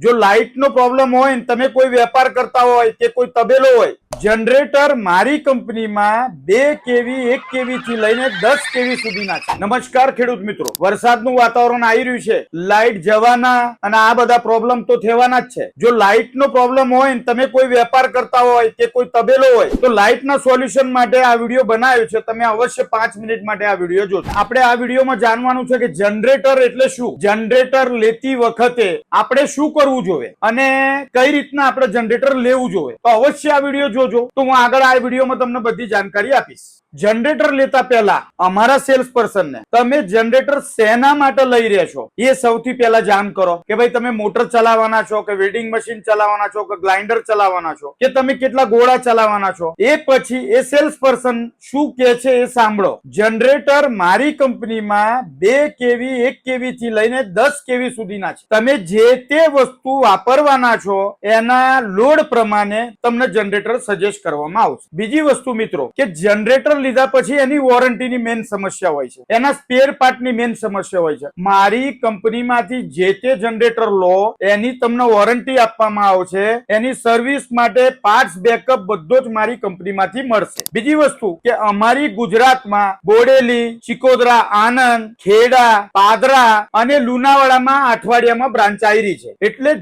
જો લાઇટ નો પ્રોબ્લેમ હોય ને તમે કોઈ વેપાર કરતા હોય કે કોઈ તબેલો હોય, જનરેટર મારી કંપનીમાં 2 કેવી 1 કેવી થી લઈને 10 કેવી સુધીના છે। નમસ્કાર ખેડૂત મિત્રો, વરસાદનું વાતાવરણ આવી રહ્યું છે, લાઇટ જવાના અને આ બધા પ્રોબ્લેમ તો થવાના જ છે। જો લાઇટ નો પ્રોબ્લેમ હોય ને તમે કોઈ વેપાર કરતા હોય કે કોઈ તબેલો હોય તો લાઇટ ના સોલ્યુશન માટે આ વિડીયો બનાવ્યો છે। તમે અવશ્ય 5 મિનિટ માટે આ વિડીયો જોજો। આપણે આ વિડીયોમાં જાણવાનું છે કે જનરેટર એટલે શું, જનરેટર લેતી વખતે આપણે શું કરવું જોઈએ અને કઈ રીતના આપણે જનરેટર લેવું જોઈએ। તો અવશ્ય આ વિડીયો જોજો, તો હું આગળ આ વિડીયોમાં તમને બધી જાણકારી આપીશ। જનરેટર લેતા પહેલા અમારા સેલ્સ પર્સન ને તમે જનરેટર શેના માટે લઈ રહ્યા છો એ સૌથી પહેલા જાણ કરો કે ભાઈ તમે મોટર ચલાવવાના છો કે વેલ્ડિંગ મશીન ચલાવવાના છો કે ગ્રાઇન્ડર ચલાવવાના છો કે તમે કેટલા ગોળા ચલાવવાના છો। એ પછી એ સેલ્સ પર્સન શું કહે છે એ સાંભળો। જનરેટર મારી કંપનીમાં 2 કેવી 1 કેવી થી લઈને 10 કેવી સુધીના છે। તમે જે તે વસ્તુ વાપરવાના છો એના લોડ પ્રમાણે તમને જનરેટર સજેસ્ટ કરવામાં આવશે। બીજી વસ્તુ મિત્રો કે જનરેટર લીધા પછી એની વોરંટીની મેઇન સમસ્યા હોય છે, એના સ્પેર પાર્ટની મેઇન સમસ્યા હોય છે। મારી કંપનીમાંથી જે તે જનરેટર લો એની તમને વોરંટી આપવામાં આવશે, એની સર્વિસ માટે પાર્ટ્સ બેકઅપ બધો જ મારી કંપનીમાંથી મળશે। બીજી વસ્તુ કે અમારી ગુજરાતમાં બોડેલી, ચિકોદરા, આનંદ, ખેડા, પાદરા અને લુણાવાડામાં અઠવાડિયામાં બ્રાન્ચ આવી છે। એટલે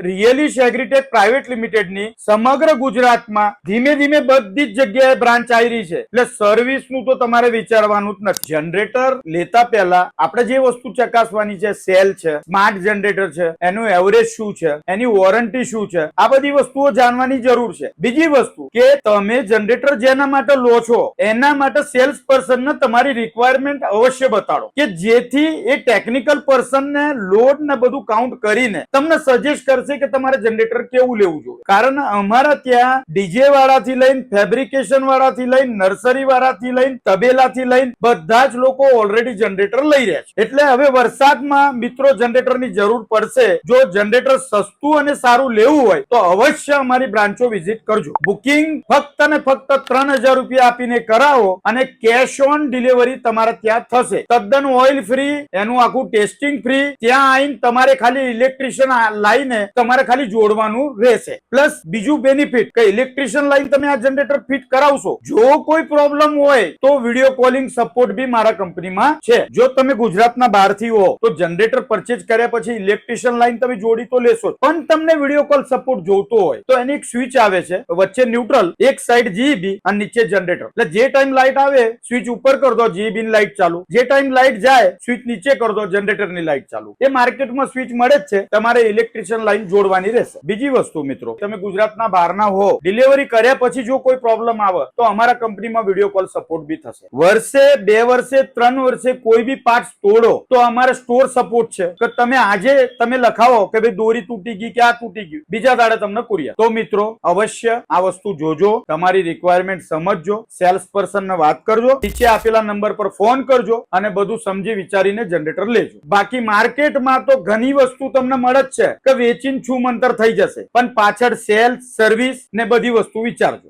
રિયલી એગ્રીટેક પ્રાઇવેટ લિમિટેડની સમગ્ર ગુજરાતમાં ધીમે ધીમે બધી જ જગ્યાએ બ્રાન્ચ આવી છે। એટલે સર્વિસ નું તો તમારે વિચારવાનું જ નથી। જનરેટર લેતા પહેલા આપણે જે વસ્તુ ચકાસવાની છે, સેલ છે, સ્માર્ટ જનરેટર છે, એનું એવરેજ શું છે, એની વોરંટી શું છે, આ બધી વસ્તુઓ જાણવાની જરૂર છે। બીજી વસ્તુ કે તમે જનરેટર જેના માટે લો છો એના માટે સેલ્સ પર્સન ને તમારી રિક્વાયરમેન્ટ અવશ્ય બતાડો કે જેથી એ ટેકનિકલ પર્સન ને લોડ ને બધું કાઉન્ટ કરીને તમને સજેસ્ટ કરશે કે તમારે જનરેટર કેવું લેવું જોઈએ। કારણ અમારા ત્યાં ડીજે વાળાથી લઈને ફેબ્રિકેશન વાળાથી લઈને નર્સરી વાળાથી લઈને તબેલાથી લઈને બધા જ લોકો ઓલરેડી જનરેટર લઈ રહ્યા છે। એટલે હવે વરસાદમાં મિત્રો જનરેટરની જરૂર પડશે। જો જનરેટર સસ્તું અને સારું લેવું હોય તો અવશ્ય અમારી બ્રાન્ચો વિઝિટ કરજો। બુકિંગ ફક્ત ને ફક્ત 3000 રૂપિયા આપીને કરાવો અને કેશ ઓન ડિલિવરી તમારા ત્યાં થશે, તદ્દન ઓઇલ ફ્રી, એનું આખું ટેસ્ટિંગ ફ્રી। ત્યાં આવીને તમારે ખાલી ઇલેક્ટ્રિશિયન લાઈને તમારે ખાલી જોડવાનું રહેશે। પ્લસ બીજું બેનિફિટ કે ઇલેક્ટ્રિશિયન લાઈન તમે આ જનરેટર ફિટ કરાવશો, જો કોઈ પ્રોબ્લેમ હોય તો વિડીયો કોલિંગ સપોર્ટ બી મારા કંપનીમાં છે। જો તમે ગુજરાતના બહારથી હો તો જનરેટર પરચેજ કર્યા પછી ઇલેક્ટ્રિશિયન લાઈન તમે જોડી તો લેશો, પણ તમને વિડીયો કોલ સપોર્ટ જોઈતો હોય તો એની એક સ્વિચ આવે છે, વચ્ચે ન્યુટ્રલ, એક સાઈડ જીઈબી અને નીચે જનરેટર। એટલે જે ટાઈમ લાઈટ આવે સ્વિચ ઉપર કરી દો, જીઈબી ની લાઈટ ચાલુ, જે ટાઈમ લાઈટ જાય સ્વિચ નીચે કરી દો, જનરેટર ની લાઈટ ચાલુ। એ માર્કેટમાં સ્વિચ મળે જ છે, તમારે ઇલેક્ટ્રિશિયન લાઈન જોડવાની રહેશે। બીજી વસ્તુ મિત્રો, તમે ગુજરાતના બહારના હો, ડિલિવરી કર્યા પછી જો કોઈ પ્રોબ્લેમ આવે તો અમારા કંપનીમાં વિડીયો કોલ સપોર્ટ બી થશે। વર્ષે 2 વર્ષે 3 વર્ષે કોઈ બી પાર્ટ તોડો તો અમારે સ્ટોર સપોર્ટ છે કે તમે આજે તમે લખાવો કે ભાઈ દોરી તૂટી ગઈ કે આ તૂટી ગયું, બીજા દાડે તમને કુરિયર। તો મિત્રો અવશ્ય આ વસ્તુ જોજો, તમારી રિક્વાયરમેન્ટ સમજજો, સેલ્સ પર્સન ને વાત કરજો, નીચે આપેલા નંબર પર ફોન કરજો અને બધું સમજી વિચારીને જનરેટર લેજો। બાકી માર્કેટમાં તો ઘણી વસ્તુ તમને મળે જ છે કે વેચીને છું મંતર થઈ જશે, પણ પાછળ સેલ્સ, સર્વિસ ને બધી વસ્તુ વિચારજો।